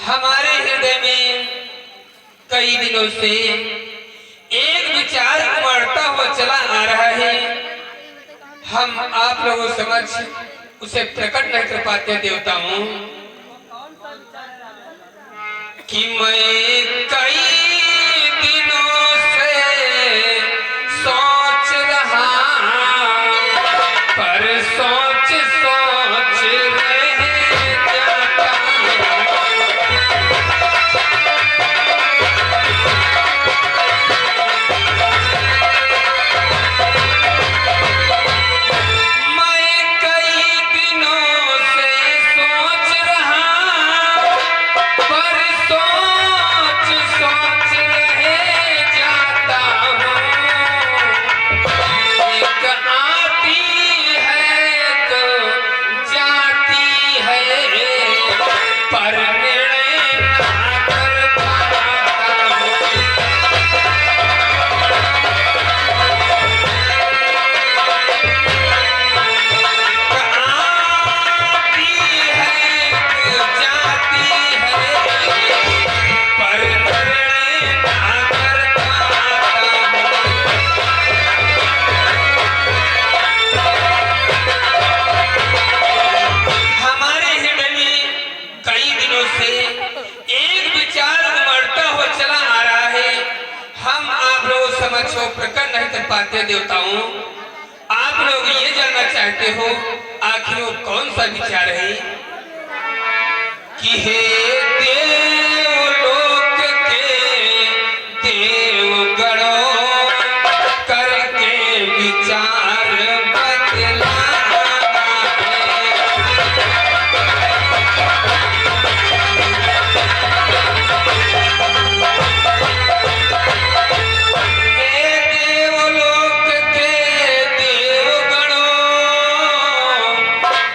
हमारे हृदय में कई दिनों से एक विचार उमड़ता हुआ चला आ रहा है। हम आप लोगों समझ उसे प्रकट नहीं कर पाते देवताओं कि मैं कई दिनों से सोच रहा पर सोच सोच रह जाता। मैं कई दिनों से सोच रहा पर सोच सोच रह जाता हूँ। एक आती है तो जाती है पर निर्णय ना कर पाता हूँ। आती है तो जाती है पर निर्णय ना कर पाता हूँ। हमारे हृदय में कई दिनों से एक विचार उमड़ता हुआ चला आ रहा है। हम आप लोग समझ को प्रकट नहीं कर पाते देवताओं। आप लोग ये जानना चाहते हो आखिर वो कौन सा विचार है कि हे देवलोक के देवगणों करके विचार बदलाना है। हे देवलोक के देवगणों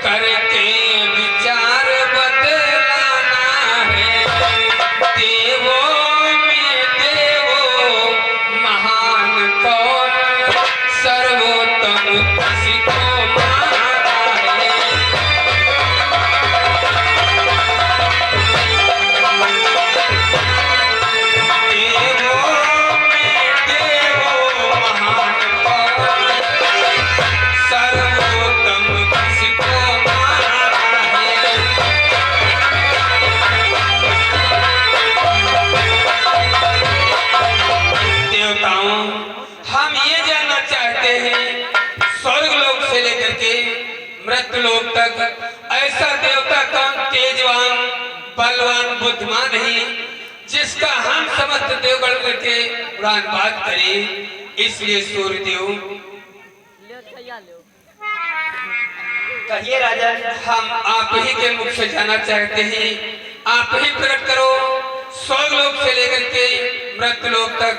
करके विचार बदलाना है। देवों में देवो महान कौन सर्वोत्तम किसी को माना है। देवों में देवो महान कौन सर्वोत्तम किसी को माना है। देवताओं हम ये जानना चाहते हैं स्वर्ग लोक से लेकर के मृत्यु लोक तक ऐसा देवता कौन तेजवान बलवान बुद्धिमान है जिसका हम समस्त देवगण मिलके उड़ान बात करें। इसलिए सूर्यदेव कहिए राजा। हम आप ही के मुख से जानना चाहते हैं। आप ही प्रकट करो स्वर्ग लोक से लेकर के मृत्यु लोक तक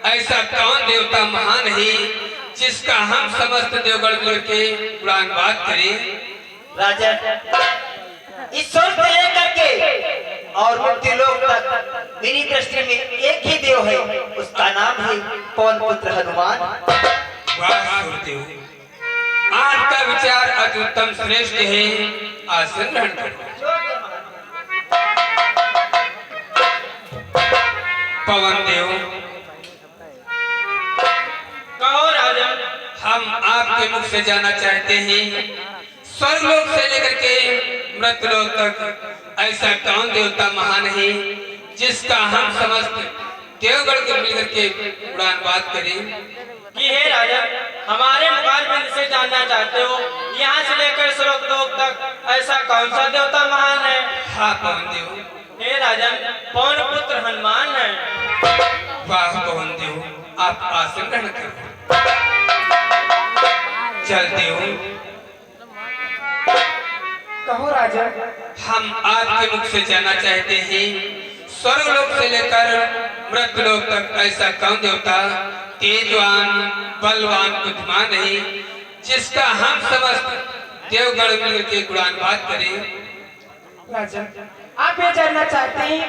ऐसा कौन देवता महान है जिसका हम समस्त देवगण मिलके उड़ान बात करें। राजा ईश्वर से लेकर के और मृत्यु लोक तक मेरी दृष्टि में एक ही देव है, उसका नाम है पवन पुत्र हनुमान। वाह सूर्यदेव आपका विचार अति उत्तम श्रेष्ठ है। आसन ग्रहण करो। पवन देव कहो राजा। हम आपके मुख से जानना चाहते हैं स्वर्ग लोक से लेकर के मृत्यु लोक तक ऐसा कौन देवता महान है जिसका हम समस्त देवगण के मिलकर के उड़ान बात करें। कि हे राजा हमारे मुखारबिंद से जानना चाहते हो यहाँ से लेकर स्वर्ग लोक तक ऐसा कौन सा देवता महान है। हाँ पवन देव। हे राजा पवन पुत्र हनुमान है। वाह पवन देव आप आसन ग्रहण करो। चल देव कहो राजा। हम आपके मुख से जानना चाहते हैं स्वर्ग लोक से लेकर मृत्यु लोक तक ऐसा कौन देवता तेजवान बलवान बुद्धिमान है जिसका हम समस्त देवगण मिलकर के गुणान बात करें। राजा आप ये जानना चाहते हैं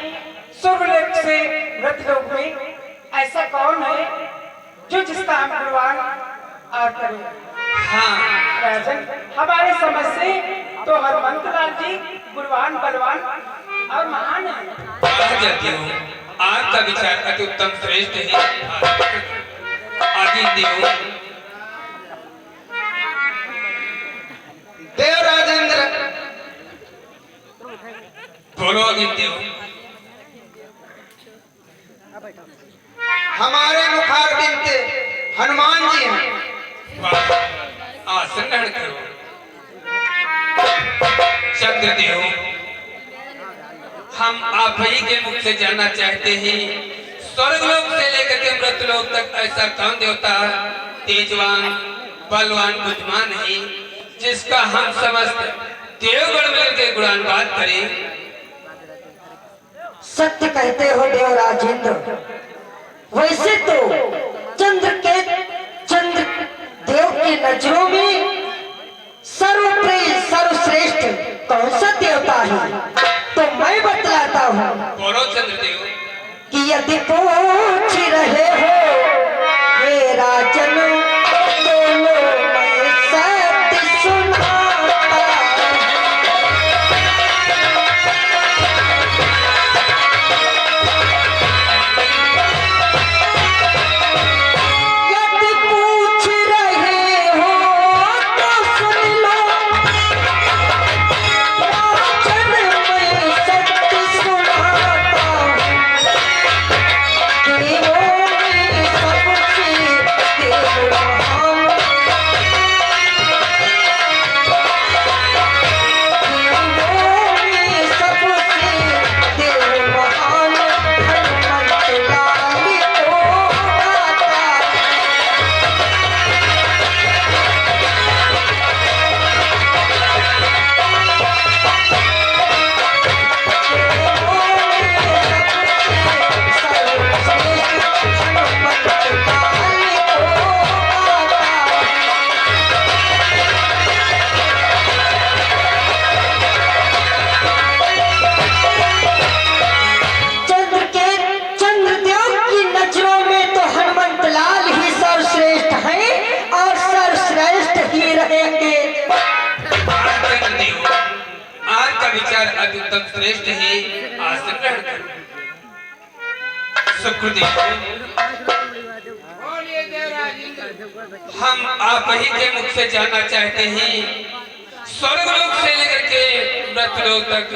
स्वर्गलोक से मृतलोक में ऐसा कौन है जो जिसका हम गुणगान और करें। हाँ राजन हमारे समझ से तो हनुमंत लाल जी गुणवान बलवान और महान है। कहा जाती हूँ आपका विचार अति उत्तम श्रेष्ठ है। आगे देव देव राजेंद्र बोलो आगे देव। हमारे मुखार बिनते हनुमान जी हैं। वाह, आसन ग्रहण करो। चंद्रदेव, हम आप ही के मुख से जानना चाहते हैं, स्वर्गलोक से लेकर के मृतलोक तक ऐसा कौन देवता तेजवान बलवान बुद्धिमान है जिसका हम समस्त देवगण मिलकर गुणानुवाद करें। सत्य कहते हो देव राजेंद्र। वैसे तो चंद्र देव की नजरों में सर्वप्रिय सर्वश्रेष्ठ कौन सा देवता है तो मैं बतलाता हूँ बोलो चंद्रदेव। कि यदि पूछ रहे हो हे राजन दोनों मैं सत्य सुनाता। यदि पूछ रहे हो तो सुन लो राजन मैं सत्य सुनाता हूँ। देवों में सबसे देव महान, देवों में सबसे देव महान हनुमंत लाल को गाता। चंद्रदेव की नजरों में तो हनुमंत लाल ही सर्वश्रेष्ठ हैं और सर्वश्रेष्ठ ही रहेंगे। चंद्रदेव, आपका विचार अति उत्तम श्रेष्ठ है। आसन ग्रहण करो। सुखदेव, हम आप ही के मुख से जानना चाहते हैं, स्वर्गलोक से लेकर के मृतलोक तक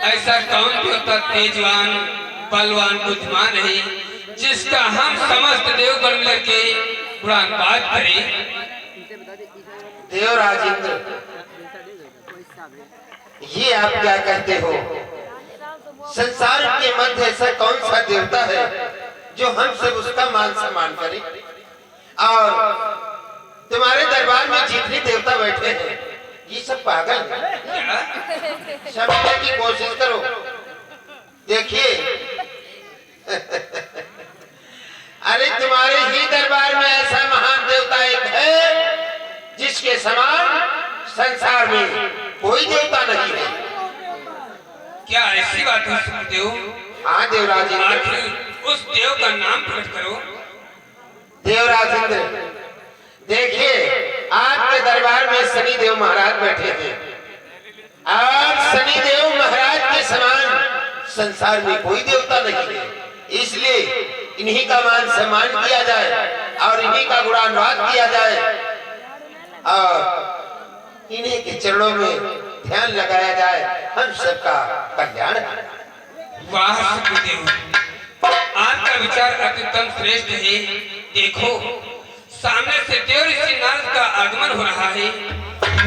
ऐसा कौन देवता तेजवान बलवान बुद्धिमान है जिसका हम समस्त देवगण मिलकर के गुणानुवाद करें। देव राजेंद्र, ये आप क्या कहते हो? संसार के मध्य ऐसा कौन सा देवता है जो हम सब उसका मान सम्मान करे? और तुम्हारे दरबार में जितने देवता बैठे हैं ये सब पागल हैं। समझने की कोशिश करो। देखिए अरे तुम्हारे ही दरबार में ऐसा महान देवता एक है जिसके समान संसार में कोई देवता नहीं है। क्या ऐसी बात है सुखदेव? हाँ देवराजेंद्र। आखिर उस देव का नाम प्रकट करो। देवराजेंद्र, देखिए आपके दरबार में शनि देव महाराज बैठे हैं। आप शनि देव महाराज के समान संसार में कोई देवता नहीं है, इसलिए इन्हीं का मान सम्मान किया जाए और इन्हीं का गुणानुवाद किया जाए और इन्हीं के चरणों में ध्यान लगाया जाए। हम सबका कल्याण। वाह सुखदेव, आपका विचार अति उत्तम श्रेष्ठ है। देखो सामने से देव ऋषि नारद का आगमन हो रहा है।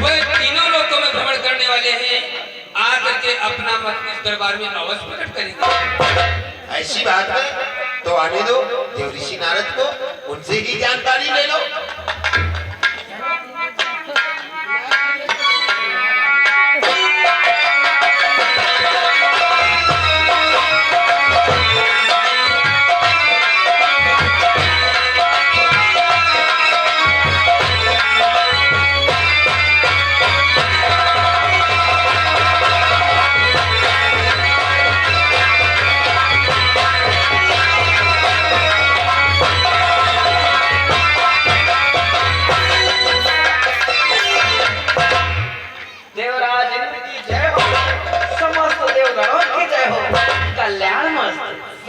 वह तीनों लोकों में भ्रमण करने वाले हैं। आकर के अपना मत इस दरबार में अवश्य प्रकट करेंगे। ऐसी बात है तो आने दो देव ऋषि नारद को, उनसे ही जानकारी ले लो।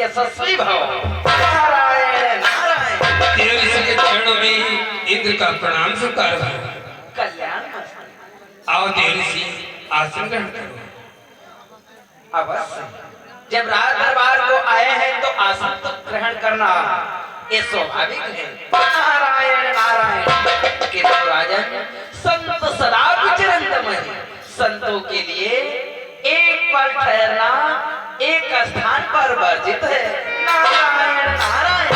यशस्वी भव। नारायण नारायण। देव ऋषि के चरणों में इंद्र का प्रणाम स्वीकार हो। कल्याण आओ देव ऋषि आसन ग्रहण करो। अवश्य, जब राज दरबार को आए हैं तो आसन तो ग्रहण करना ये स्वाभाविक है। नारायण नारायण। किंतु राजन, संत सदा विचरन्तमहि, संतों के लिए एक पल ठहरना एक स्थान पर वर्जित है। नारायण नारायण।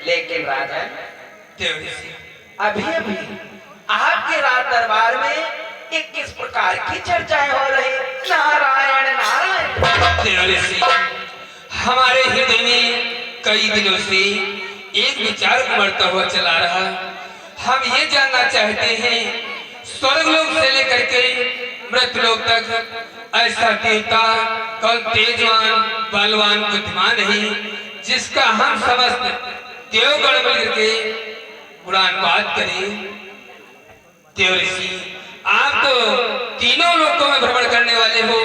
लेकिन राजन, देव ऋषि अभी अभी आपके राज दरबार में एक किस प्रकार की चर्चाएं हो रही। नारायण नारायण। देव ऋषि, हमारे हृदय में कई दिनों से एक विचार उमड़ता हुआ चला रहा। हम ये जानना चाहते हैं, स्वर्गलोक से लेकर के मृतलोक तक ऐसा देवता कौन तेजवान बलवान बुद्धिमान है जिसका हम समस्त देवगण मिलकर के गुणानुवाद करें। देव ऋषि, आप तो तीनों लोकों में भ्रमण करने वाले हो,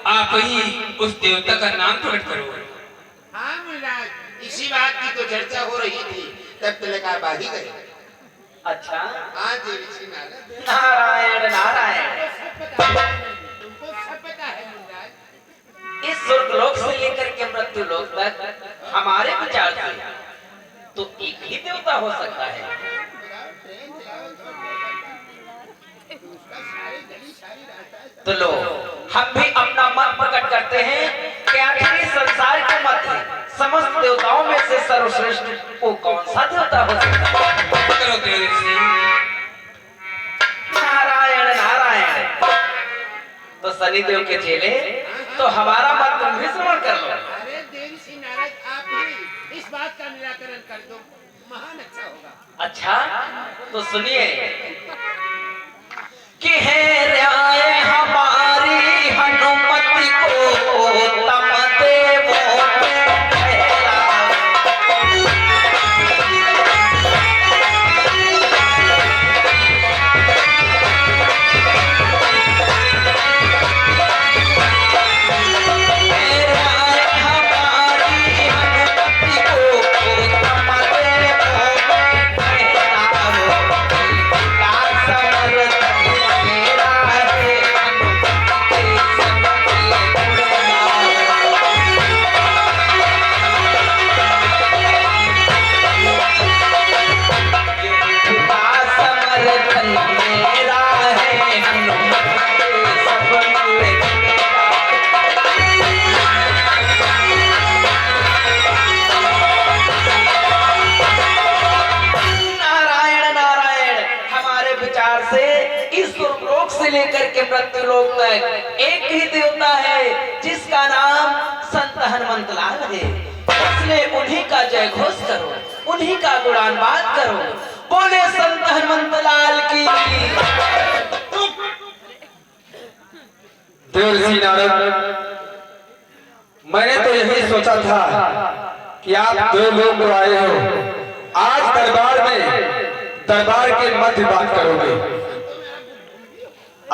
आप ही उस देवता का नाम प्रकट करो। हाँ महाराज, इसी बात की तो चर्चा हो रही थी, तब तक आप आ ही गए। अच्छा, हाँ देव ऋषि नारद। नारायण नारायण। तुमको सब पता है महाराज। इस स्वर्गलोक से लेकर के मृत्यु लोक तक हमारे विचार से तो एक ही देवता हो सकता है। तो लो, हम भी अपना मत प्रकट करते हैं कि आखिर इस संसार के मध्य समस्त देवताओं में से सर्वश्रेष्ठ वो कौन सा देवता हो सकता है। करो देव ऋषि। नारायण नारायण। तो शनिदेव के चेले, तो हमारा मत तुम भी श्रवण कर लो। अरे देव ऋषि नारद, आप ही इस बात का निराकरण कर दो, महान अच्छा होगा। अच्छा, तो सुनिए कि है राय हमारी हनुमति को तम देवों में ठहरा। है राय हमारी हनुमति को तम देवों में ठहरा। का समर्थ मेरा है हनुमति के समर्थ का समर्थन मेरा है हनुमत के सब नारायण नारायण। हमारे विचार से इस लोक से लेकर के मृत्यु लोक तक एक ही देवता है जिसका नाम संत हनुमंत लाल है। इसलिए उन्हीं का जय घोष करो, उन्हीं का गुणानुवाद करो। बोले संत हनुमंत लाल की। देव ऋषि नारद, मैंने तो यही सोचा था कि आप दो लोग आए हो, आज दरबार के मध्य बात करोगे।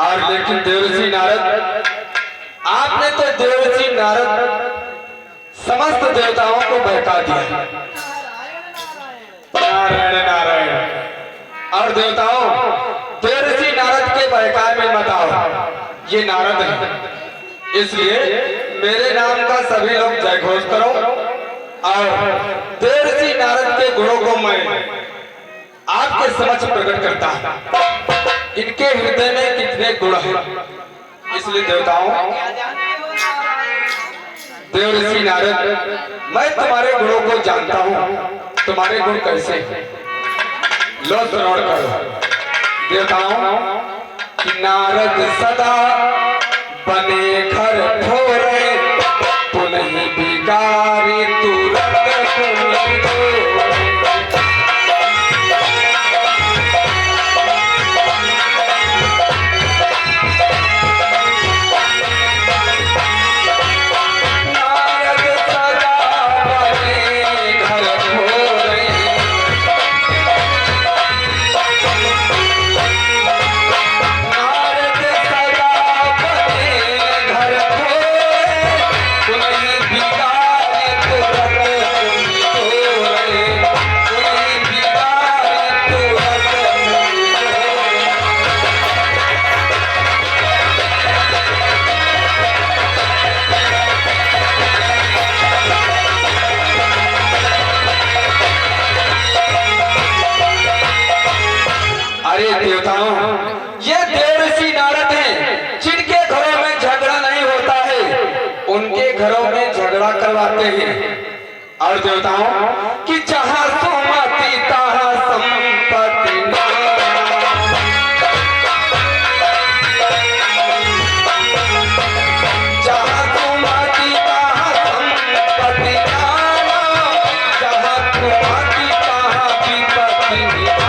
और लेकिन देव ऋषि नारद, आपने तो देव ऋषि नारद समस्त देवताओं को बहका दिया। नारायण नारायण। और देवताओं, देव ऋषि नारद के बहकाए में मत आओ, ये नारद है। इसलिए मेरे नाम का सभी लोग जय घोष करो और देव ऋषि नारद के गुणों को मैं आपके समक्ष प्रकट करता हूं। इनके हृदय में कितने गुण हैं, इसलिए देवताओं, देव ऋषि नारद, मैं तुम्हारे गुणों को जानता हूँ। तुम्हारे गुण कैसे हैं, लो श्रवण करो। देवताओं, कि नारद सदा बने घर ठोरे, पुनः बिगारी तुरंत पुनः घर घरों में झगड़ा करवाते हैं और देवताओं कि जहाँ सुमति तहाँ संपत्ति जहाँ सुमति तहाँ संपत्ति जहाँ सुमति तहाँ विपत्ति जहाँ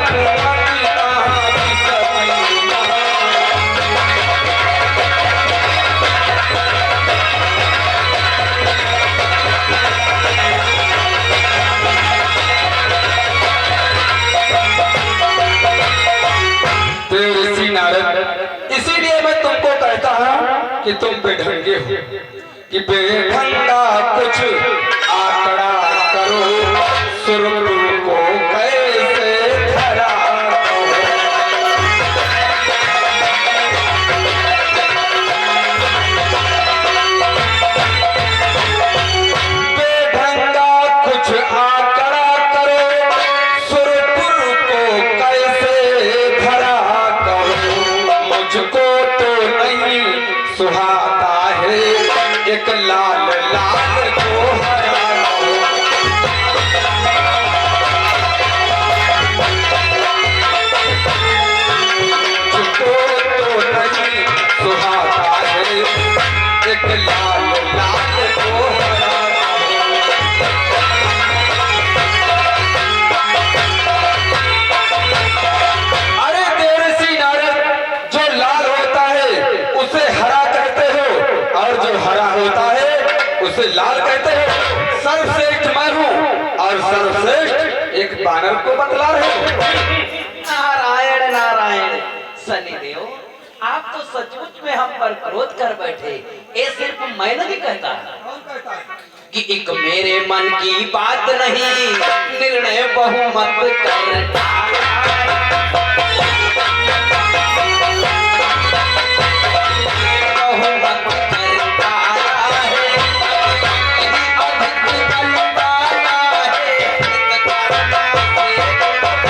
सुमति तहाँ विपत्ति ऋषि नारद, इसीलिए मैं तुमको कहता हूँ कि तुम बेढंगे हो, कि बेढंगा कुछ आंकड़ा करो, सुर को कैसे धरा बेढंगा कुछ आंकड़ा करो, सुरपुर को कैसे धरा करो, मुझको तो नहीं सुहाता है एक लाल लाल को हरा करो। मुझको तो नहीं सुहाता है एक लाल लाल को हरा करो। अरे देवऋषि नारद, जो लाल होता है उसे हरा कहते हो और जो हरा होता है उसे लाल कहते हो। सर्वश्रेष्ठ मैं हूँ और सर्वश्रेष्ठ एक बानर को बतला रहे हो। नारायण नारायण। शनिदेव, आप तो सचमुच में हम पर क्रोध कर बैठे। ये सिर्फ मैं नहीं कहता कि एक मेरे मन की बात नहीं, निर्णय बहुमत कर डाला। बहुमत कर डाला है, अधिक बल डाला है, हित करना से डाला।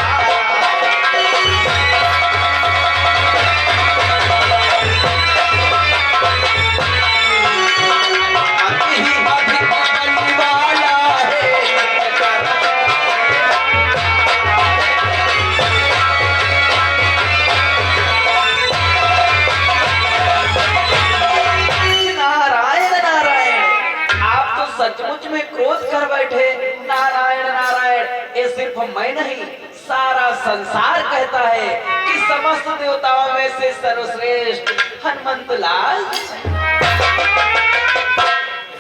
अति अधिक बल वाला है, हित करना। नारायण नारायण, आप तो सचमुच में क्रोध कर बैठे। नारायण नारायण, ये सिर्फ मैं नहीं, सारा संसार कहता है कि समस्त देवताओं में से सर्वश्रेष्ठ हनुमंत लाल।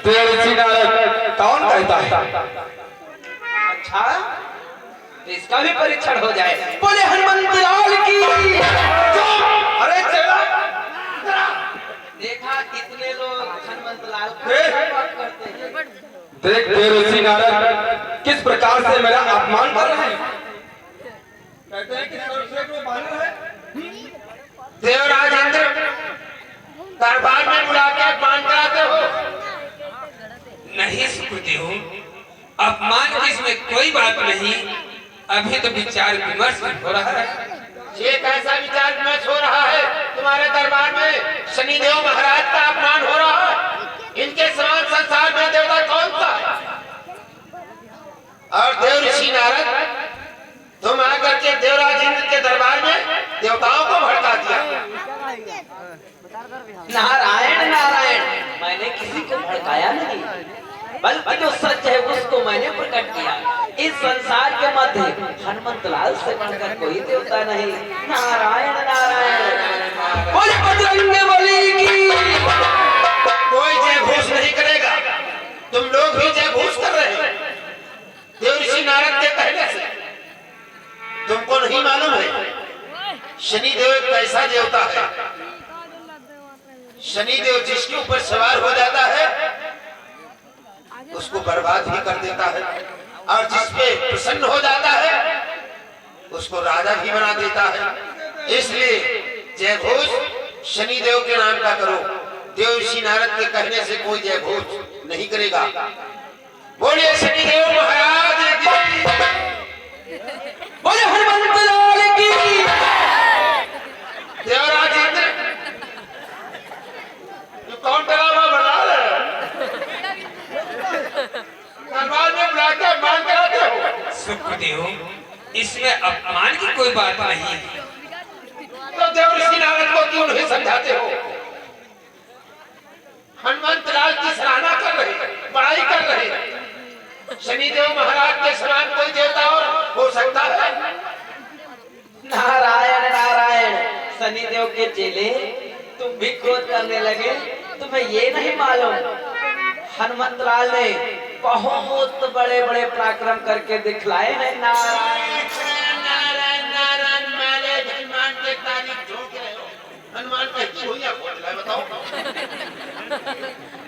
देवऋषि नारद, कौन कहता है? अच्छा, तो इसका भी परीक्षण हो जाए। बोले हनुमंत लाल की। अरे चला देखा कितने लोग हनुमंत लाल का बात करते हैं। देख देवऋषि नारद किस प्रकार से मेरा अपमान कर रहे हैं। कहते हैं कि सर्वश्रेष्ठ वो बानर है। देवराज इंद्र दरबार में बुला के अपमान कराते हो। नहीं सुखदेव, अपमान की इसमें कोई बात नहीं। अभी तो विचार विमर्श हो रहा है। ये कैसा विचार विमर्श हो रहा है तुम्हारे दरबार में? शनिदेव महाराज का अपमान हो रहा है। इनके समान संसार में देवता कौन सा है? और देव ऋषि नारद, तुम आकर के देवराज इंद्र के दरबार में देवताओं को भड़का दिया। नारायण नारायण, मैंने किसी को भड़काया नहीं, बल्कि जो सच है उसको मैंने प्रकट किया। इस संसार के मध्य हनुमंत लाल से बढ़कर कोई देवता नहीं। नारायण नारायण। बोले बजरंग बली की। कोई जय घोष नहीं करेगा। तुम लोग भी जय घोष कर रहे हो देव ऋषि नारद के कहने से। तुमको नहीं मालूम है शनिदेव एक ऐसा देवता है, शनिदेव जिसके ऊपर सवार हो जाता है उसको बर्बाद ही कर देता है, और जिसपे प्रसन्न हो जाता है उसको राजा भी बना देता है। इसलिए जय घोष शनिदेव के नाम का करो। देव ऋषि नारद के कहने से कोई जय घोष नहीं करेगा। बोलिए शनिदेव महाराज की। बोले हनुमंत लाल की। देवराज इंद्र, कौन डरा इसमें अपमान की कोई बात नहीं है। तो देवर्षि नारद को क्यों नहीं समझाते हो? हनुमंत लाल की सराहना कर रहे, बड़ाई कर रहे। शनिदेव महाराज के समान कोई देवता और हो सकता है? नारायण नारायण, शनिदेव के चेले तुम भी क्रोध करने लगे। तुम्हें ये नहीं मालूम हनुमंत लाल ने बहुत बड़े बड़े पराक्रम करके दिखलाए हैं। नारायण नारायण नारायण, मारे हनुमान के तारीफ ठोक रहे हो। हनुमान कैसी हुई आपको बताओ।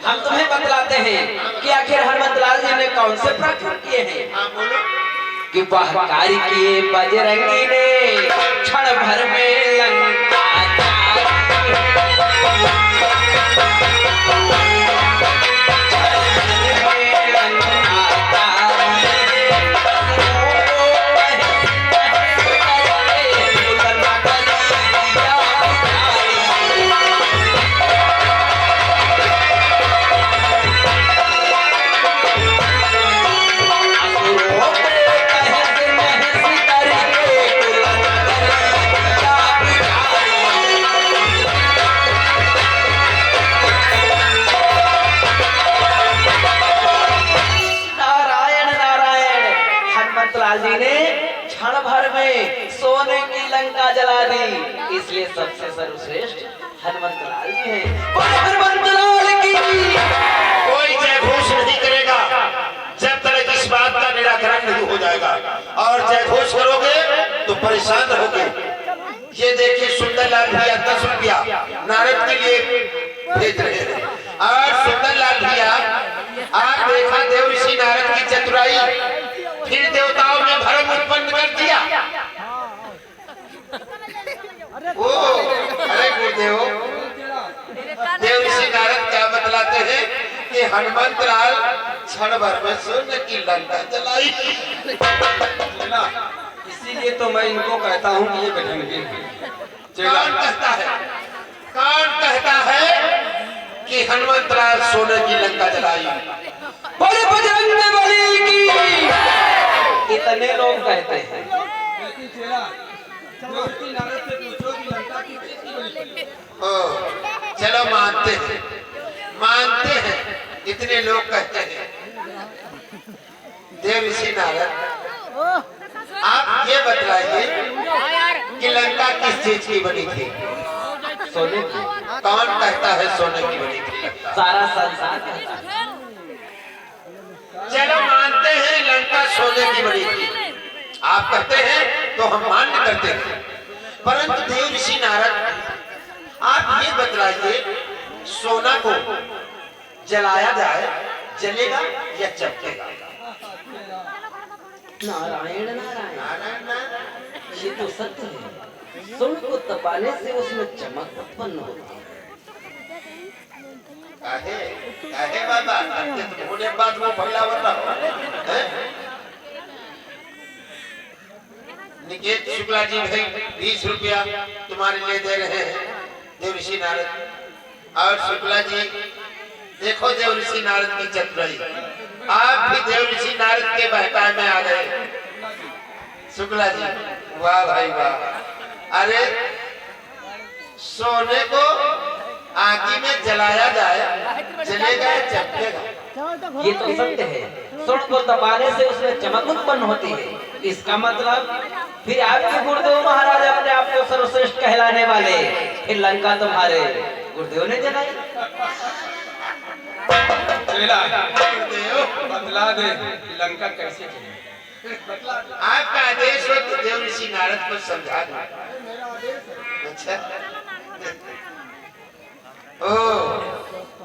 हम तुम्हें बतलाते हैं कि आखिर हनुमंत लाल जी ने कौन से पराक्रम किए हैं। हाँ बोलो। कि बहकारी किए बजरंगी ने क्षण भर में लंका जी ने क्षण भर में सोने की लंका जला दी। इसलिए सबसे सर्वश्रेष्ठ हनुमंत लाल जी हैं। हनुमंत लाल की कोई जय घोष नहीं करेगा जब तक इस बात का निराकरण नहीं हो जाएगा। और जय घोष करोगे तो परेशान रहोगे। ये देखिए सुंदरलाल भैया 10 रुपया नारद के लिए भेज रहे हैं। और सुंदरलाल भैया आप देखा देवर्षि नारद की चतुराई, फिर देवताओं ने भ्रम उत्पन्न कर दिया। ओ अरे गुरुदेव, देवर्षि नारद क्या बतलाते हैं कि हनुमंत लाल क्षण भर में सोने की लंका जलाई। इसीलिए तो मैं इनको कहता हूँ कि ये बजरंगी कौन कहता है? कौन कहता है कि हनुमंत लाल सोने की लंका जलाई? बोले बजरंग बली की, इतने लोग कहते हैं। ओ चलो मानते हैं, मानते हैं, इतने लोग कहते हैं। देवर्षि नारद आप ये बतलाइए कि लंका किस चीज की बनी थी? सोने की। कौन कहता है सोने की बनी थी लंका? सारा संसार कहता है। चलो मानते हैं लंका सोने की बनी थी, आप कहते हैं तो हम मान्य करते हैं। परंतु देवर्षि नारद आप ये बतलाइए, सोना को जलाया जाए, जलेगा या चमकेगा? नारायण नारायण, नारायण नारायण। ये तो सत्य है। सोने को तपाने से उसमें चमक उत्पन्न होती है। काहे काहे बाबा करते तो होने बाद वो फैलावर ना हो। निकेत शुक्ला जी भाई 20 रुपया तुम्हारे लिए दे रहे हैं देवर्षि नारद। और शुक्ला जी देखो देवर्षि नारद की चतुराई, आप भी देवर्षि नारद के बहकावे में आ गए। शुक्ला जी वाह भाई वाह। अरे सोने को आगी में जलाया जाए, जलेगा या चमकेगा? ये तो सत्य है। स्वर्ण को तपाने से उसमें चमक उत्पन्न होती है। इसका मतलब फिर आपके गुरुदेव महाराज अपने आप को सर्वश्रेष्ठ कहलाने वाले, फिर लंका तुम्हारे गुरुदेव ने जलाई। बतला दे लंका कैसे चली। आपका आदेश हो तो देवर्षि नारद को समझा दो। अच्छा ओ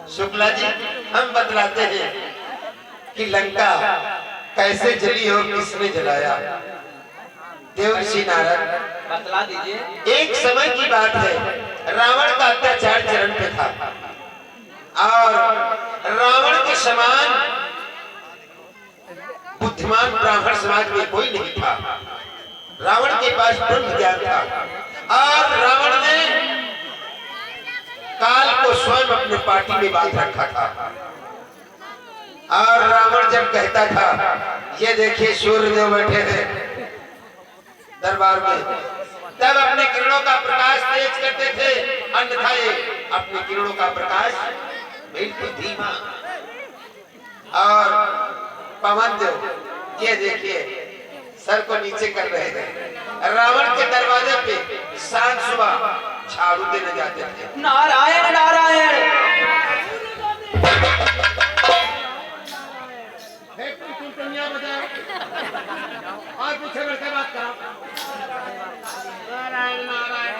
शुक्ला जी हम बतलाते हैं कि लंका कैसे जली और किसने जलाया। देवर्षि नारद बतला दीजिए। एक समय की बात है, रावण का अत्याचार चरण पे था और रावण के समान बुद्धिमान ब्राह्मण समाज में कोई नहीं था। रावण के पास ब्रह्म ज्ञान था और रावण ने काल को स्वयं अपने पार्टी में बांध रखा था। और रावण जब कहता था ये देखिए सूर्यदेव बैठे हैं, दरबार में, तब अपने किरणों का प्रकाश तेज करते थे, अन्यथा ये अपने किरणों का प्रकाश बिल्कुल धीमा। और पवन देव ये देखिए सर को नीचे कर रहे थे। रावण के दरवाजे पे शाम सुबह झाड़ू देने जाते थे। नारायण नारायण। और पीछे बैठ के बात करो। नारायण नारायण।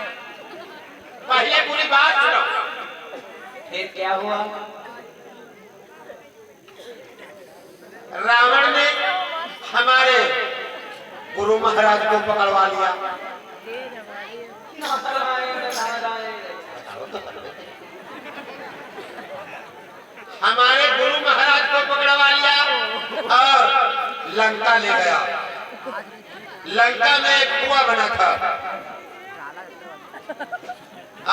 पहले पूरी बात सुनो। फिर क्या हुआ? रावण ने हमारे गुरु महाराज को पकड़वा लिया। नारायण नारायण। हमारे गुरु महाराज को पकड़वा लिया और लंका ले गया। लंका में एक कुआं बना था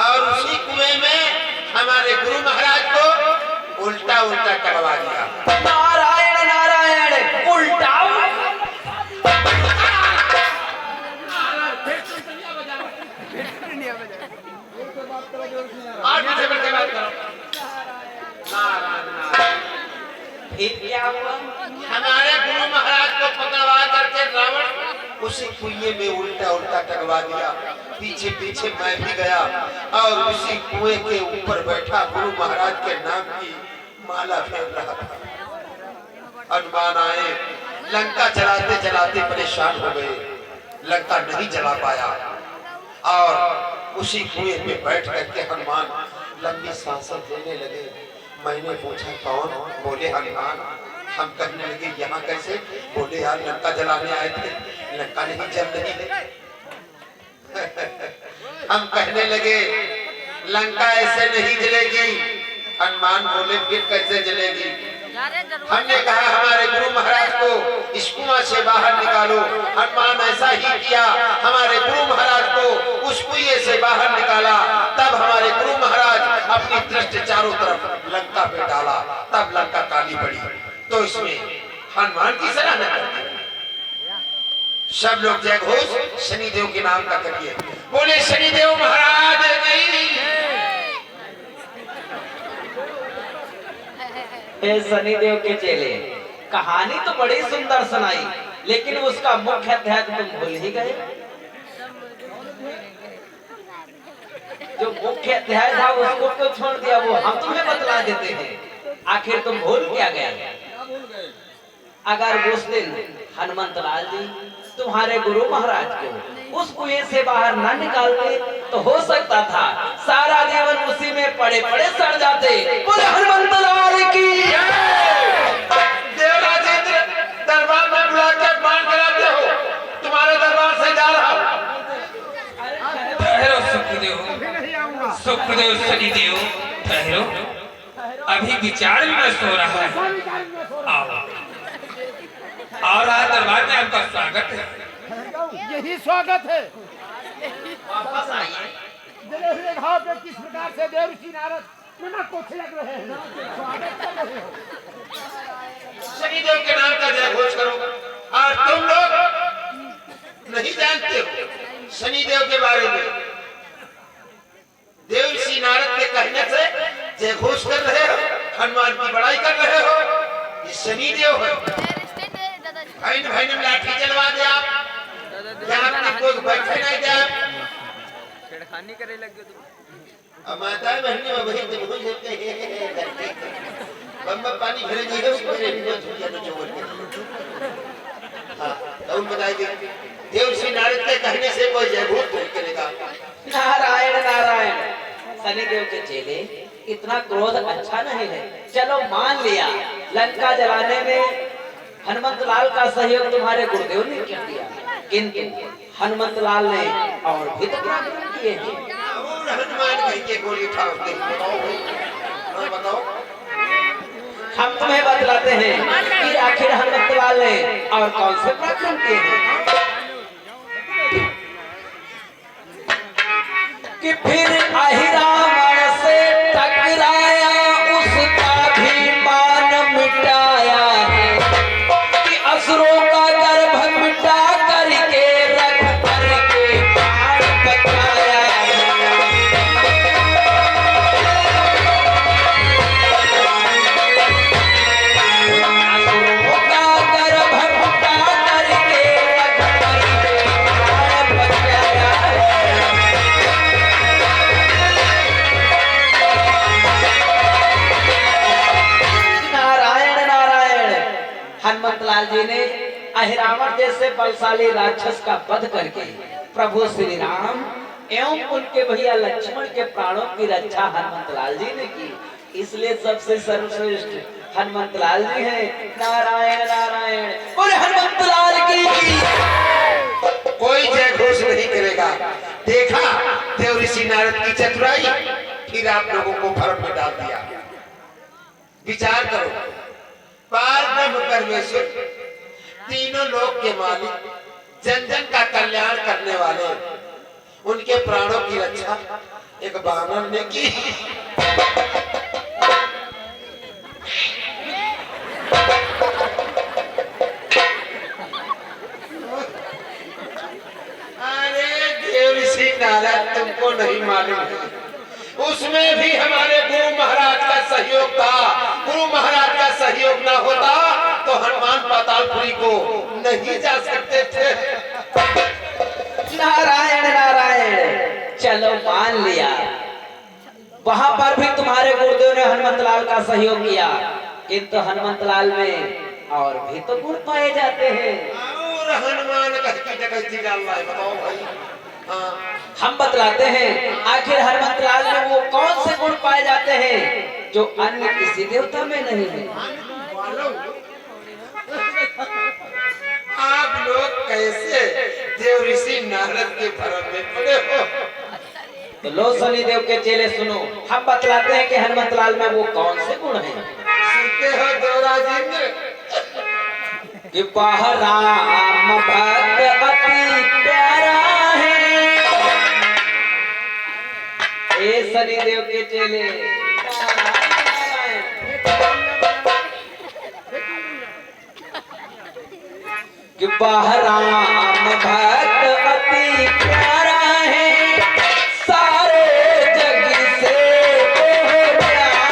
और उसी कुएं में हमारे गुरु महाराज को उल्टा उल्टा करवा दिया। नारायण नारायण। उल्टा और पीछे बैठ के बात करो। नारायण नारायण। फिर क्या हुआ? हमारे गुरु महाराज को पकड़वा करके रावण उसी कुएं में उल्टा उल्टा टकवा दिया। पीछे पीछे मैं भी गया और उसी कुएं के ऊपर बैठा गुरु महाराज के नाम की माला फेर रहा था। हनुमान आए, लंका जलाते जलाते परेशान हो गए, लंका नहीं जला पाया और उसी कुएं पे बैठ करके हनुमान लंबी सांसें लेने लगे। मैंने पूछा कौन? बोले हनुमान। हम कहने लगे यहाँ कैसे? बोले यार लंका जलाने आए थे, लंका नहीं जल रही है। हम कहने लगे लंका ऐसे नहीं जलेगी। हनुमान बोले फिर कैसे जलेगी? हमने कहा हमारे गुरु महाराज को इस कुआं से बाहर निकालो। हनुमान ऐसा ही किया, हमारे गुरु महाराज को उस कुएं से बाहर निकाला। तब हमारे गुरु महाराज अपनी दृष्टि चारों तरफ लंका पे डाला, तब लंका काली पड़ी। तो इसमें हनुमान की सराहना करते हैं। सब लोग जय घोष शनिदेव के नाम का करिए। बोले शनिदेव महाराज की। शनिदेव के चेले, कहानी तो बड़ी सुंदर सुनाई, लेकिन उसका मुख्य अध्याय तुम भूल ही गए। जो मुख्य अध्याय था उसको तो छोड़ दिया, वो हम तुम्हें बतला देते हैं। आखिर तुम भूल क्या गए? अगर उस दिन हनुमंत लाल जी तुम्हारे गुरु महाराज को उस कुएं से बाहर न निकालते तो हो सकता था सारा जीवन उसी में पड़े पड़े सड़ जाते। बोले हनुमंत लाल की। देवराजेंद्र दरबार में बुला के मान कराते हो, तुम्हारे दरबार से जा रहा हूं। ठहरो सुखदेव, सुखदेव शनिदेव ठहरो, अभी विचार विमर्श हो रहा है। आओ और आज दरबार में आपका स्वागत है। यही स्वागत है। वापस आइए। जले हुए घाव पे किस प्रकार से देवऋषि नारद बिना कोठे लग रहे हैं, स्वागत कर रहे हो। शनिदेव के नाम का जय घोष करो। और तुम लोग नहीं जानते हो शनिदेव के बारे में। देवऋषि नारद के कहने से जय घोष कर रहे हो, हनुमान की बड़ाई कर रहे हो। ये शनिदेव है। भाई भाई ने लाठी चलवा दे आप, यहाँ पे कोई बैठे नहीं दे आप। छेड़खानी करे लगे तुम। अब माता बहनी में वही तुम हो सकते हैं। बम्बा पानी भरे जी है उसमें भी बहुत छुटिया तो जोड़ के। हाँ, तो बताइए देवऋषि नारद के कहने से कोई जय घोष नहीं करेगा। नारायण नारायण। शनिदेव के चेले, इतना क्रोध अच्छा नहीं है। चलो मान लिया लंका जलाने में हनुमंत लाल का सहयोग तुम्हारे गुरुदेव ने किया दिया, किंतु हनुमंत लाल ने और भी तो पराक्रम किए हैं। हनुमान कहीं के गोली ठाक दे। बताओ। हम तुम्हें बतलाते हैं कि आखिर हनुमंत लाल ने और कौन से पराक्रम किए हैं। कि फिर अहिरावण से टकराया, उसका भी मान मिटाया है। कि असुरों का गर्भ मिटा करके रख कर हनुमंतलाल जी ने अहिरावण जैसे बलशाली राक्षस का वध करके प्रभु श्री राम एवं उनके भैया लक्ष्मण के प्राणों की रक्षा हनुमंतलाल जी ने की। इसलिए सबसे सर्वश्रेष्ठ हनुमंतलाल जी हैं। नारायण नारायण बोले हनुमंतलाल की। कोई जय घोष नहीं करेगा। देखा देव ऋषि नारद की चतुराई, फिर आप लोगों को भ्रम में डाल दिया। विचार करो, पार ब्रह्म परमेश्वर, तीनों लोक के मालिक, जन जन का कल्याण करने वाले, उनके प्राणों की रक्षा एक बानर ने की। अरे देव ऋषि नारद, तुमको नहीं मालूम है, उसमें भी हमारे गुरु महाराज का सहयोग था। गुरु महाराज का सहयोग ना होता तो हनुमान पातालपुरी को नहीं जा सकते थे। नारायण नारायण, चलो मान लिया, वहां पर भी तुम्हारे गुरुदेव ने हनुमंतलाल का सहयोग किया, किंतु हनुमंतलाल में और भी तो गुण पाए जाते हैं। और हनुमान की जगह डाल रहा है, बताओ भाई। हाँ, हम बतलाते हैं, आखिर हनुमंतलाल में वो कौन से गुण पाए जाते हैं जो अन्य किसी देवता में नहीं है। आप लोग कैसे देव ऋषि नारद के भ्रम में पड़े हो? तो लो शनिदेव के चेले सुनो, हम बतलाते हैं कि हनुमंतलाल में वो कौन से गुण हैं। सुनते हो देवराजेंद्र? कि राम भक्त अति प्यारा है। ए शनिदेव के चेले, कि राम भक्त अति प्यारा है, सारे जग से वो प्यारा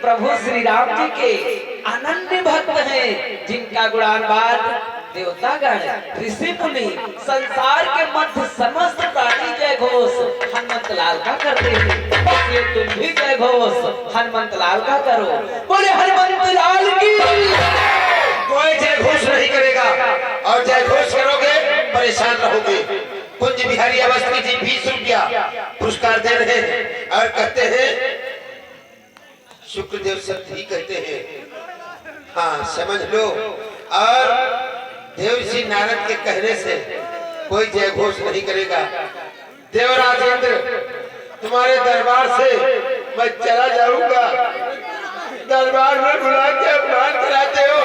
प्रभु श्री राम जी के अनन्य भक्त हैं, जिनका गुणानुवाद देवतागण, ऋषि मुनि, संसार के मध्य समस्त प्राणी जय घोष हनुमंतलाल का करते हैं। इसलिए तुम भी जय घोष हनुमंतलाल का करो। बोले हनुमंतलाल की। कोई जय घोष नहीं करेगा, और जय घोष करोगे परेशान रहोगे। कुंज बिहारी अवस्थी जी 20 रुपया पुरस्कार दे रहे हैं और कहते हैं, शुक्रदेव सर ठीक कहते हैं, हाँ समझ लो। और देवर्षि नारद के कहने से कोई जय घोष नहीं करेगा। देवराजेंद्र, तुम्हारे दरबार से मैं चला जाऊंगा। दरबार में बुला के अपमान कराते हो।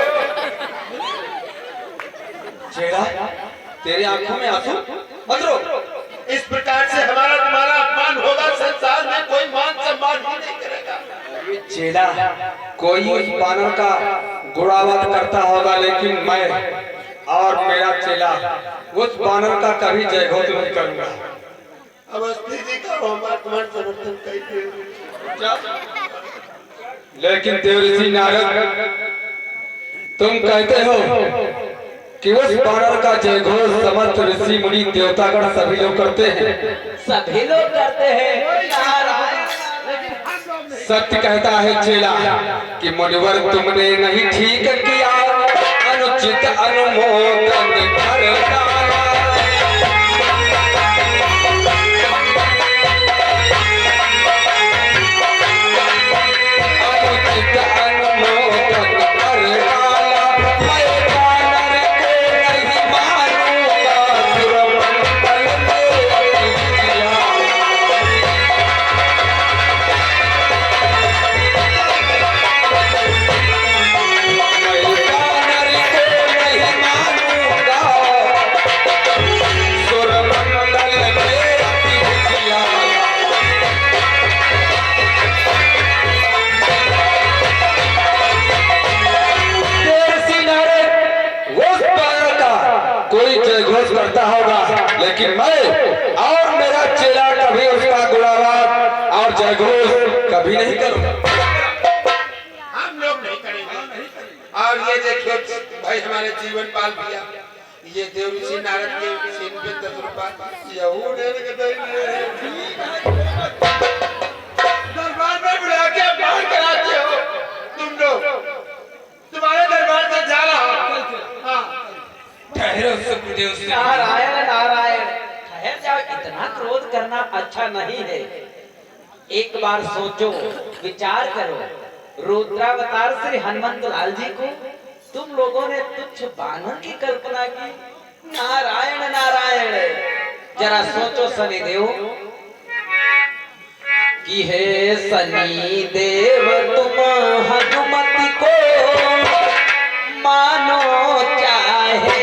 चेड़ा, तेरी आंखों में आंसू मत रो। इस प्रकार से हमारा तुम्हारा अपमान होगा, संसार में कोई मान सम्मान ही नहीं करेगा। चेला, कोई उस बानर का गुणावत करता होगा, लेकिन मैं और मेरा चेला उस बानर का कभी जय घोष नहीं करूंगा। अवस्थी जी का अपमान समर्थन करते। लेकिन देवर्षि नारद, तुम कहते हो कि उस बानर का जय घोष समस्त ऋषि मुनि देवतागण सभी लोग करते हैं। सभी लोग करते हैं। सत्य कहता है चेला कि मुनिवर तुमने नहीं ठीक किया, अनुचित अनुमोदन कर डाला। अनुचित अनुमोदन कर डाला, मैं वानर को नहीं मारूंगा, सुरमंडल में किया। कोई जय घोष करता होगा, लेकिन मैं और मेरा चेला कभी उसका गुणावान और जय घोष कभी नहीं करूंगा। हम लोग नहीं करेंगे। और ये देखिए भाई हमारे जीवन पाल भैया, ये देव ऋषि नारद के सीन पे 10 रुपया दरबार में बुला के बाहर कराते हो तुम लोग। तुम्हारे दरबार से जा रहा हूं। हाँ ठहरो सुखदेव सिंह। नारायण नारायण, ठहर जाओ, इतना क्रोध करना अच्छा नहीं है। एक बार सोचो, विचार करो। रुद्रावतार श्री हनुमंत लाल जी को तुम लोगों ने तुच्छ बानर की कल्पना की। नारायण नारायण, जरा सोचो शनिदेव कि हे शनिदेव तुम हनुमति को मानो चाहे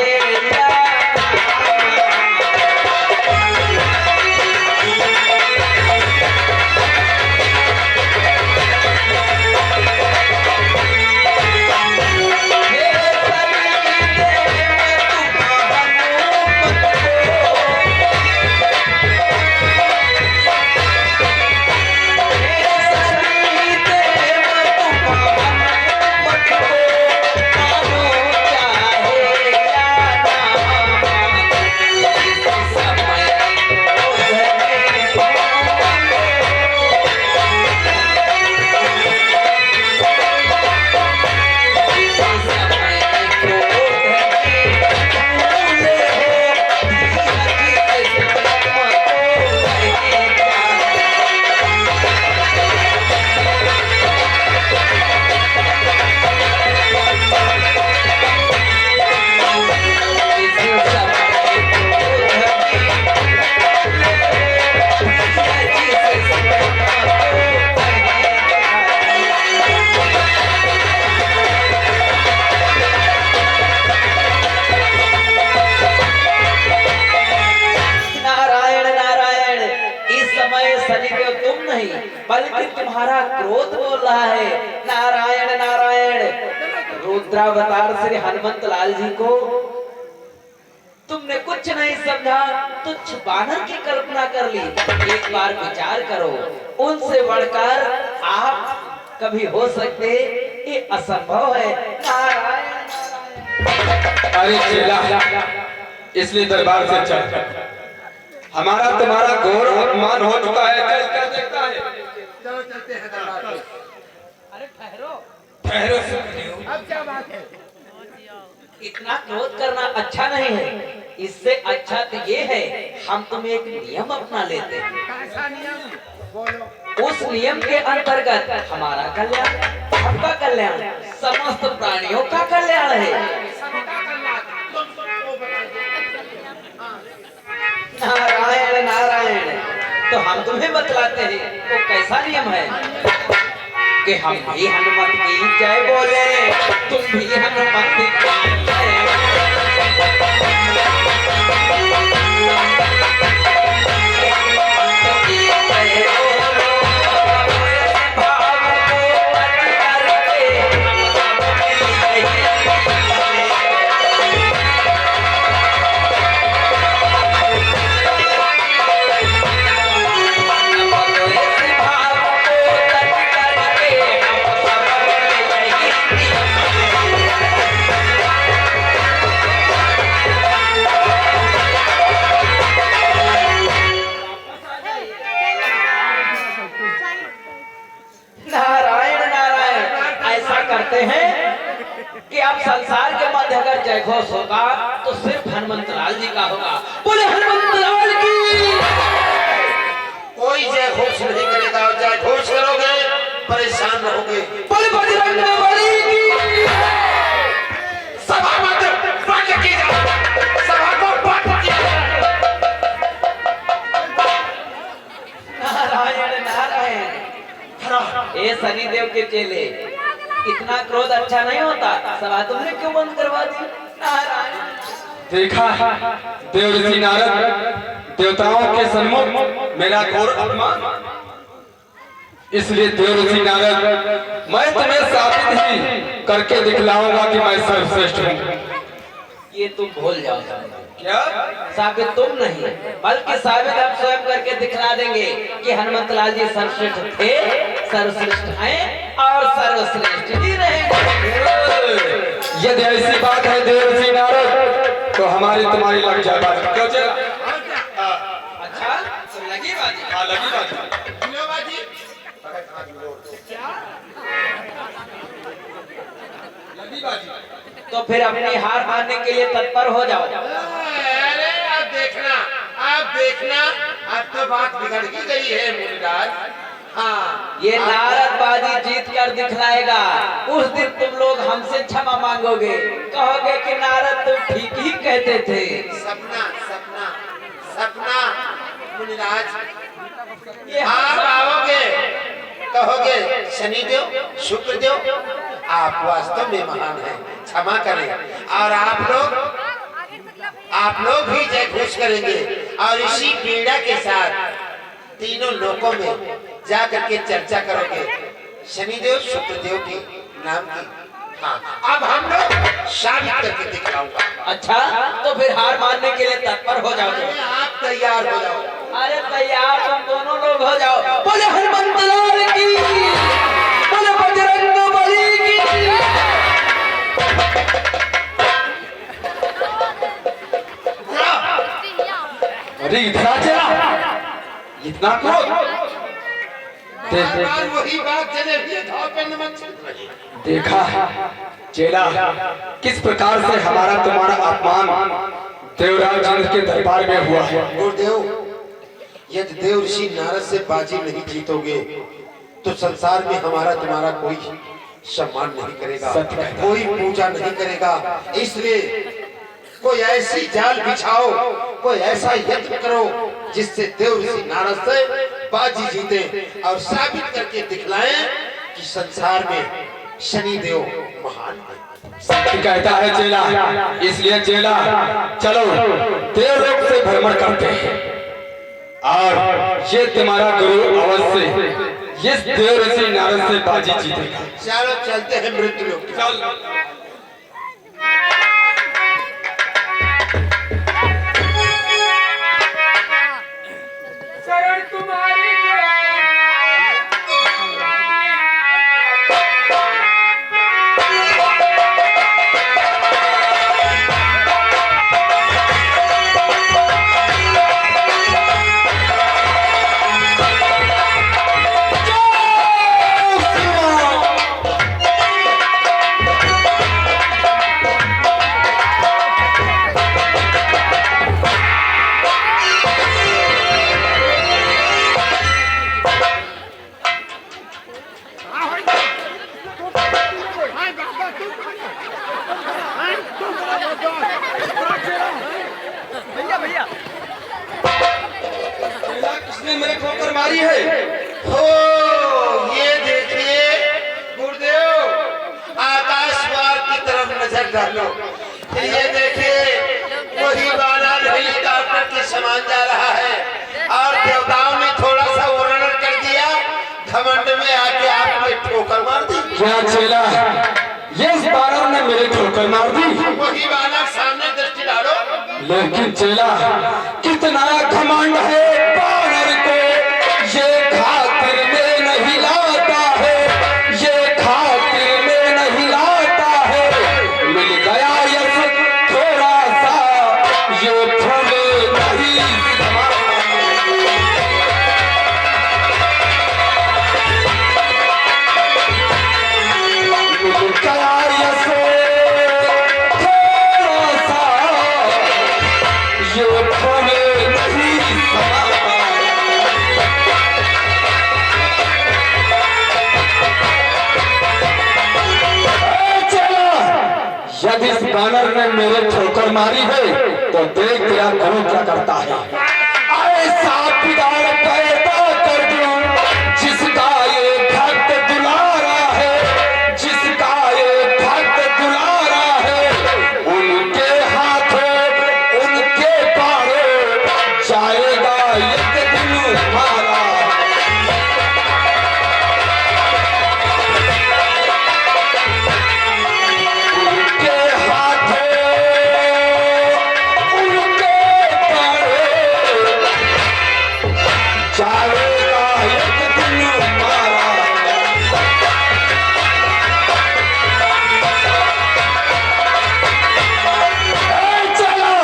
बल्कि तुम्हारा क्रोध बोल रहा है। नारायण नारायण, रुद्रावतार श्री हनुमंत लाल जी को तुमने कुछ नहीं समझा, तुच्छ बानर की कल्पना कर ली। एक बार विचार करो, उनसे बढ़कर आप कभी हो सकते, ये असंभव है। नारायण अरे चेला, इसलिए दरबार से चल, हमारा तुम्हारा घोर अपमान हो चुका है। चल क्या देखता है? चलो चलते हैं दरबार पे। अरे ठहरो, ठहरो सुखदेव। अब क्या बात है? इतना क्रोध करना अच्छा नहीं है। इससे अच्छा तो ये है, हम तुम्हें एक नियम अपना लेते हैं। कैसा नियम? बोलो। उस नियम के अंतर्गत हमारा कल्याण, आपका कल्याण, समस्त प्राणियों का कल्याण है। सबका कल्याण तुम सबको बताइए। नारायण नारायण, तो हम तुम्हें बतलाते हैं वो कैसा नियम है कि हम भी हनुमत की जय बोले, तुम भी हनुमत की जय। जय घोष होगा तो सिर्फ हनुमंत लाल जी का होगा। बोले हनुमंत लाल की। कोई जय घोष नहीं करेगा, और जय घोष करोगे परेशान रहोगे। बोले बजरंग बली की। सभा मत बंद की जाए, सभा को बंद किया जाए। नारायण नारायण। ए शनिदेव के चेले, इतना क्रोध अच्छा नहीं होता, सभा तुमने क्यों बंद करवा दी? नारायण। देखा देव ऋषि नारद देवताओं के सन्मुख मेरा घोर अपमान, इसलिए देव ऋषि नारद मैं तुम्हें साबित ही करके दिखलाऊंगा कि मैं सर्वश्रेष्ठ हूँ। ये तुम भूल जाओ। क्या साबित तुम नहीं, बल्कि साबित हम स्वयं करके दिखला देंगे कि हनुमंत लाल जी सर्वश्रेष्ठ थे, सर्वश्रेष्ठ हैं और सर्वश्रेष्ठ ही रहेंगे। यदि ऐसी बात है देव ऋषि नारद तो हमारी तुम्हारी लग जाए बात। क्यों चला? अच्छा तो लगी बात। हाँ लगी बात। लगी बात। तो फिर अपनी हार मानने के लिए तत्पर हो जाओ। अरे आप देखना अब तो बात बिगड़ ही गई है मुनिराज। हाँ, ये नारदबाजी जीत कर दिखलाएगा। उस दिन तुम लोग हमसे क्षमा मांगोगे, कहोगे कि नारद तुम ठीक ही कहते थे। सपना सपना सपना मुनिराज, ये आप आओगे कहोगे शनिदेव शुक्रदेव आप वास्तव में महान हैं, क्षमा करें। और आप लोग भी जय घोष करेंगे और इसी पीड़ा के साथ तीनों लोकों में जा करके चर्चा करोगे शनिदेव शुक्रदेव के नाम की। हाँ, अब हम लोग शादी करके दिखलाऊंगा। अच्छा तो फिर हार मानने के लिए तत्पर हो जाओ। आप तैयार हो जाओ। अरे तैयार तुम दोनों लोग हो जाओ। बोले हनुमंत लाल की। बोले बजरंग बली की। अरे इतना चला, इतना क्रोध। बार वही बात चले हुए घाव पे नमक छिड़क रही है। देखा चेला किस प्रकार से हमारा तुम्हारा अपमान देवराज चंद्र के दरबार में हुआ है। गुरुदेव, यदि देव ऋषि नारद से बाजी नहीं जीतोगे तो संसार में हमारा तुम्हारा कोई सम्मान नहीं करेगा, कोई पूजा नहीं करेगा। इसलिए कोई ऐसी जाल बिछाओ, कोई ऐसा यत्न करो जिससे देव ऋषि नारद से बाजी जीते और साबित करके दिखलाएं कि संसार में शनिदेव महान है। कहता है चेला, इसलिए चेला चलो देवलोक से भ्रमण करते हैं और ये तुम्हारा गुरु अवश्य इस देव ऋषि नारद से बाजी जीतेगा। चलो चलते हैं मृत्यु लोक। शरण तुम्हारी किसने मेरे ठोकर मारी है? हो ये देखिए गुरुदेव, आकाश मार्ग की तरफ नजर डालो। ये देखिए वही बाला हेलीकॉप्टर के समान जा रहा है और देवताओं ने थोड़ा सा वर्णन कर दिया, घमंड में आके आपने ठोकर मार दी। क्या चेला ये इस बानर ने मेरे ठोकर मार दी? वही बालक सामने दृष्टि डालो। लेकिन चेला कितना घमंड है बानर को, ये खातिर में नहीं लाता है, ये खातिर में नहीं लाता है। मिल गया यश थोड़ा सा, ये फूले नहीं मिल गया यश थोड़ा मेरे ठोकर मारी है तो देख तेरा गुरु क्या करता है। ऐसा बिगाड़ पैदा कर दूं जिसका ये भक्त दुलारा है, जिसका ये भक्त दुलारा है, उनके हाथों उनके पारे जाएगा एक दिन हमारा। उनके हाथों उनके पारे जाएगा एक दिन हमारा। चला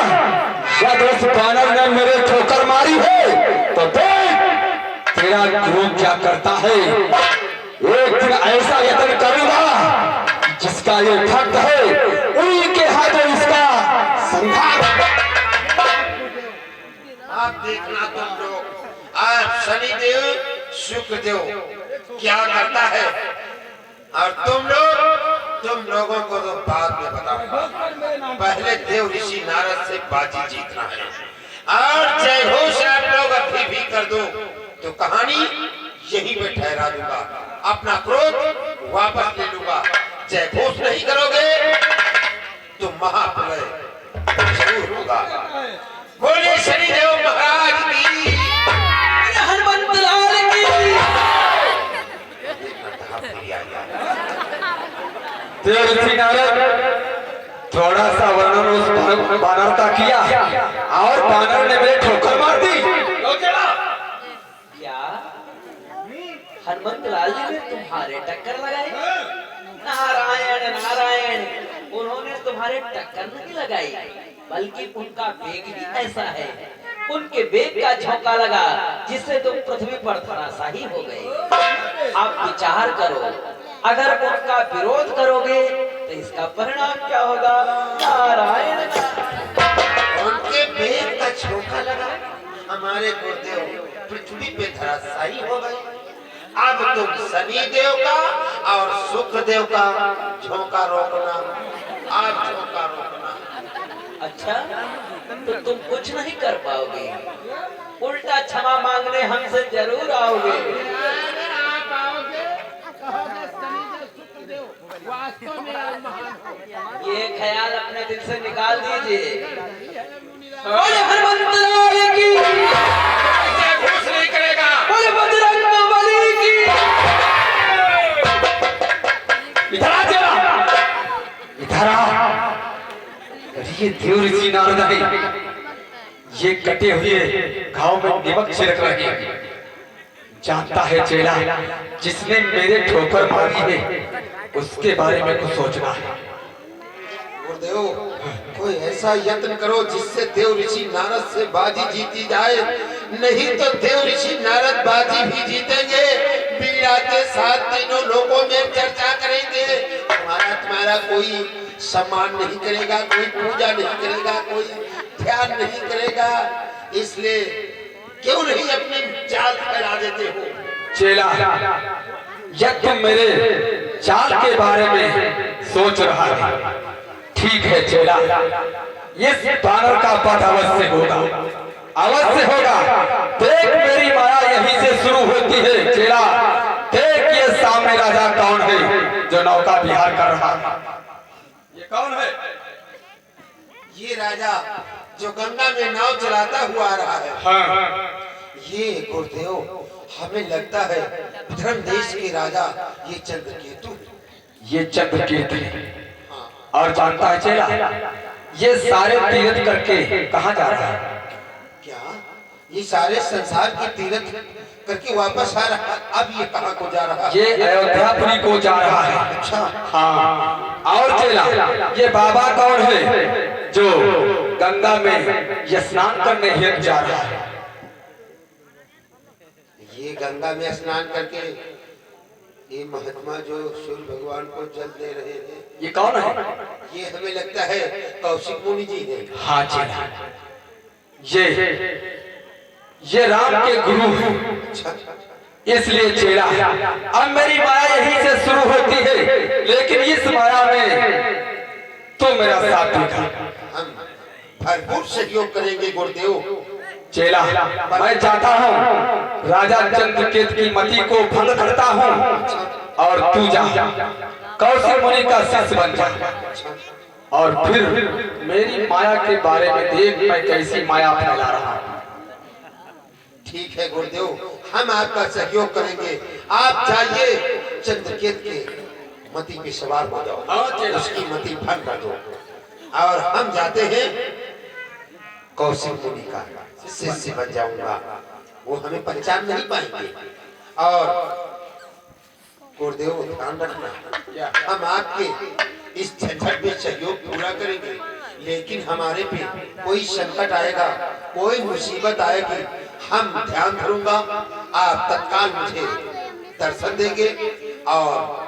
जब उस बानर ने मेरे ठोकर मारी है तो देख तेरा गुरु क्या करता है। एक दिन ऐसा यत्न करूंगा जिसका ये भक्त है उनके हाथों इसका संहार। आप देखना तुम लोग आज शनिदेव शुक्रदेव क्या करता है, और तुम लोगों को तो बाद में बताऊंगा। पहले देव ऋषि नारद से बाजी जीतना है, और जय घोष आप लोग अभी भी कर दो तो कहानी यहीं पे ठहरा दूंगा, अपना क्रोध वापस ले लूंगा। जय घोष नहीं करोगे तो महाप्रलय जरूर होगा। बोलिए शनिदेव महाराज की, हनुमंत लाल की। देव ऋषि नारद थोड़ा सा वर्णन उस बानर का किया और बानर ने मेरे ठोकर मार दी। क्या हनुमंत लाल जी ने तुम्हारे टक्कर लगाई? नारायण नारायण, उन्होंने तुम्हारे टक्कर नहीं लगाई, बल्कि उनका वेग ही ऐसा है, उनके वेग का झोंका लगा जिससे तुम पृथ्वी पर धराशायी हो गए। आप विचार करो, अगर उनका विरोध करोगे तो इसका परिणाम क्या होगा? नारायण उनके वेग का झोंका लगा, हमारे गुरुदेव पृथ्वी पे धराशायी हो गए। अब तुम शनि देव का और शुक्र देव का झोंका रोकना, आप झोंका रोकना। अच्छा, तो तुम कुछ नहीं कर पाओगे, उल्टा क्षमा मांगने हमसे जरूर आओगे। आप आओगे कहोगे शनिदेव शुक्रदेव वास्तव में आप महान हो। ये ख्याल अपने दिल से निकाल दीजिए। बोले हनुमंत लाल की, जय घोष नहीं करेगा। बोले बजरंग बली की। इधर आ जरा, इधर आ। ये देव ऋषि नारद है, ये कटे हुए घाव में नमक छिड़क रहे हैं। जानता है चेला, जिसने मेरे ठोकर मारी है उसके बारे में कुछ सोचना है। गुरुदेव कोई ऐसा यत्न करो जिससे देव ऋषि नारद से बाजी जीती जाए, नहीं तो देव ऋषि नारद बाजी भी जीतेंगे, वीरा के साथ तीनों लोगों में चर्चा करेंगे। तुम्हारा कोई सम्मान नहीं करेगा, कोई पूजा नहीं करेगा, कोई ध्यान नहीं करेगा, इसलिए क्यों नहीं अपनी चाल फैला देते हो? चेला, यह तुम मेरे चाल के बारे में सोच रहा है, ठीक है चेला, इस बानर का वध अवश्य होगा, अवश्य होगा। देख मेरी माया यहीं से शुरू होती है चेला। देख ये सामने राजा कौन है जो नौका विहार कर रहा है? ये कौन है? ये राजा जो गंगा में नाव चलाता हुआ आ रहा है। हाँ। ये गुरुदेव हमें लगता है धर्म देश के राजा ये चंद्रकेतु। ये चंद्रकेतु है। और जानता है चेला, ये सारे तीर्थ करके कहाँ जा रहा है? क्या ये सारे संसार की तीर्थ करके वापस आ रहा है? अब ये कहाँ को जा रहा है? ये अयोध्यापुरी को जा रहा है। अच्छा हाँ। और चेला, ये बाबा कौन है जो गंगा में स्नान करने हेतु जा रहा है? ये गंगा में स्नान करके ये महात्मा जो सूर्य भगवान को जल दे रहे हैं, ये कौन है? ये हमें लगता है कौशिक मुनि जी है। हाँ चेला, ये राम के गुरु हैं। इसलिए चेला, अब मेरी माया यहीं से शुरू होती है, लेकिन इस माया में तो मेरा साथ देगा। हम भरपूर सहयोग करेंगे गुरुदेव। चेला, मैं चाहता हूँ राजा चंद्रकेत की मति को भंग करता हूँ और तू जा कौशिक मुनि का शिष्य बन जा और फिर मेरी माया के बारे में देख मैं कैसी माया फैला रहा हूँ। ठीक है गुरुदेव, हम आपका सहयोग करेंगे। आप जाइए चंद्रकेत के मति पे सवार हो जाओ, उसकी मति भंग कर दो और हम जाते हैं कौशिक मुनि का शिष्य बन जाऊंगा। वो हमें पहचान नहीं पाएंगे। और गुरुदेव ध्यान रखना, हम आपके इस झंझट में सहयोग पूरा करेंगे, लेकिन हमारे पे कोई संकट आएगा, कोई मुसीबत आएगी, हम ध्यान धरूंगा। आप तत्काल मुझे दर्शन देंगे और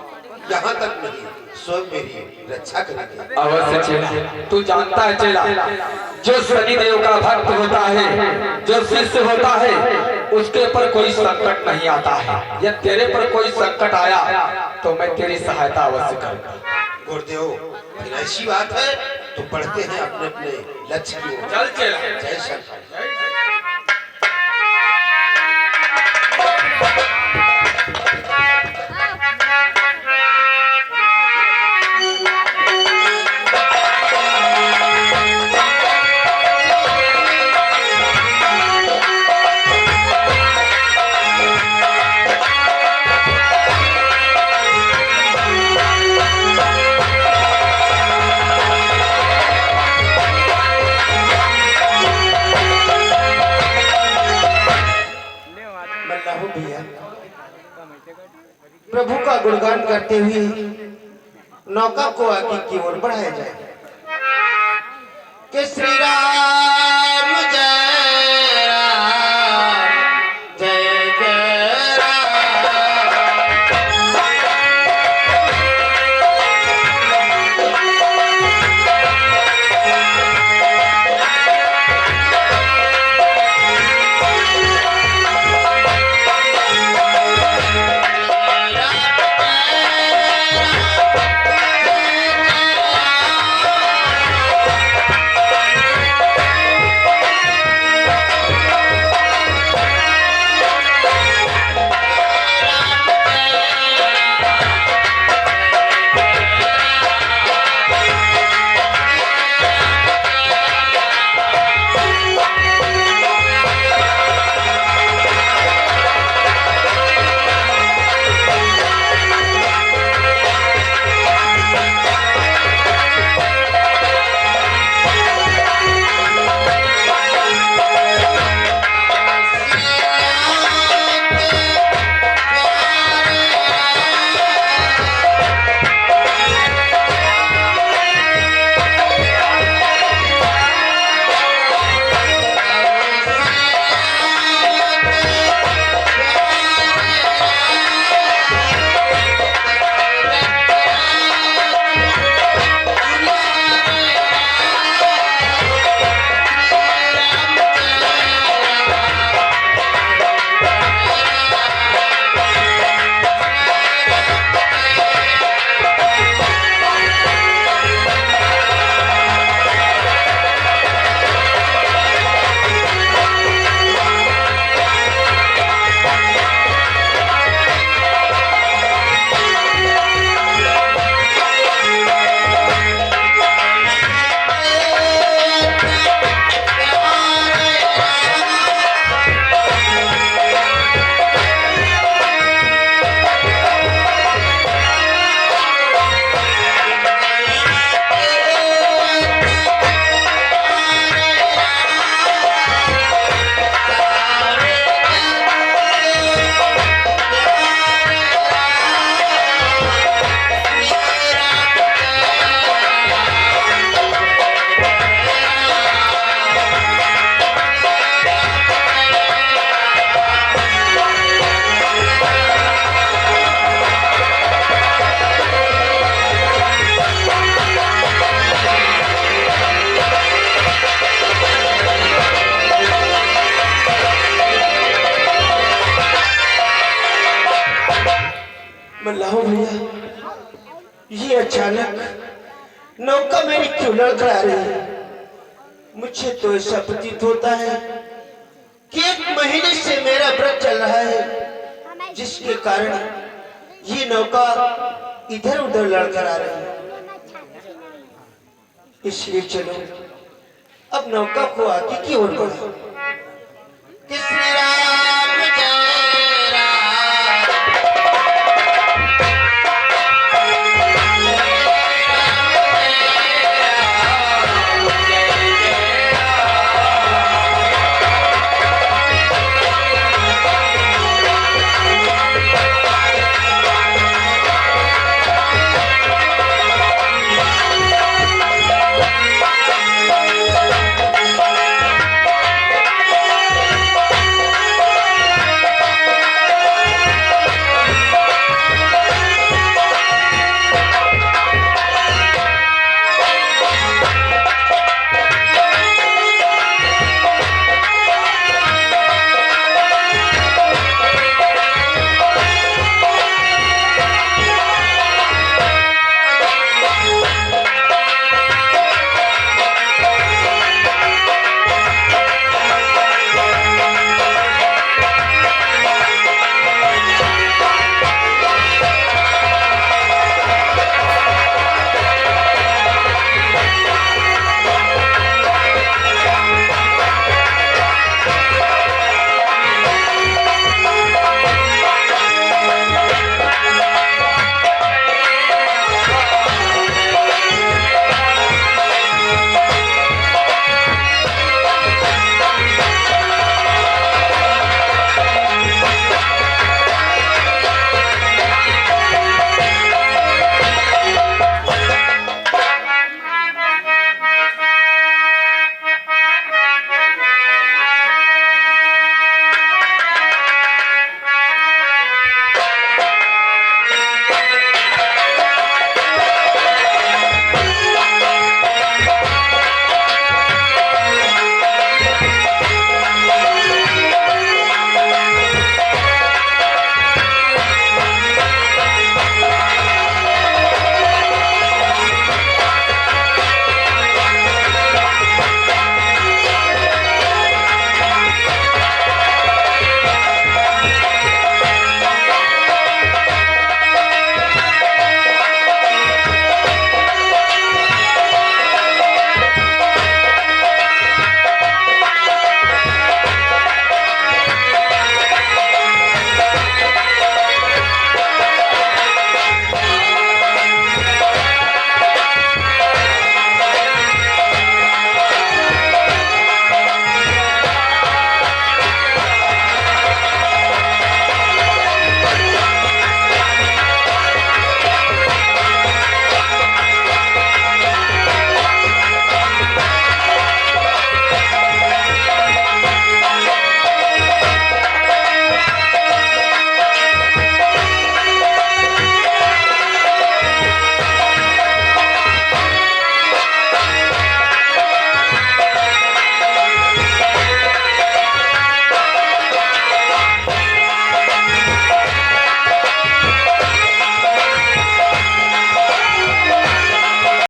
यहाँ तक नहीं स्वयं मेरी रक्षा करेंगे। अवश्य चेला, तू जानता है चेला, जो शनिदेव का भक्त होता है, जो शिष्य होता है, उसके पर कोई संकट नहीं आता है। यदि तेरे पर कोई संकट आया तो मैं तेरी सहायता अवश्य करूंगा। गुरुदेव, फिर ऐसी बात है तो बढ़ते हैं अपने अपने लक्ष्य की ओर। चल चेला। जय शंकर। प्रभु का गुणगान करते हुए नौका को आगे की ओर बढ़ाया जाए कि श्री राम जय राम जय जय मल्लाहो भैया, ये अचानक नौका मेरी क्यों लड़खड़ा रही है? मुझे तो ऐसा प्रतीत होता है कि 1 महीने से मेरा व्रत चल रहा है, जिसके कारण ये नौका इधर उधर लड़खड़ा रही है। इसलिए चलो अब नौका को आगे की ओर बढ़ो। कृष्ण राम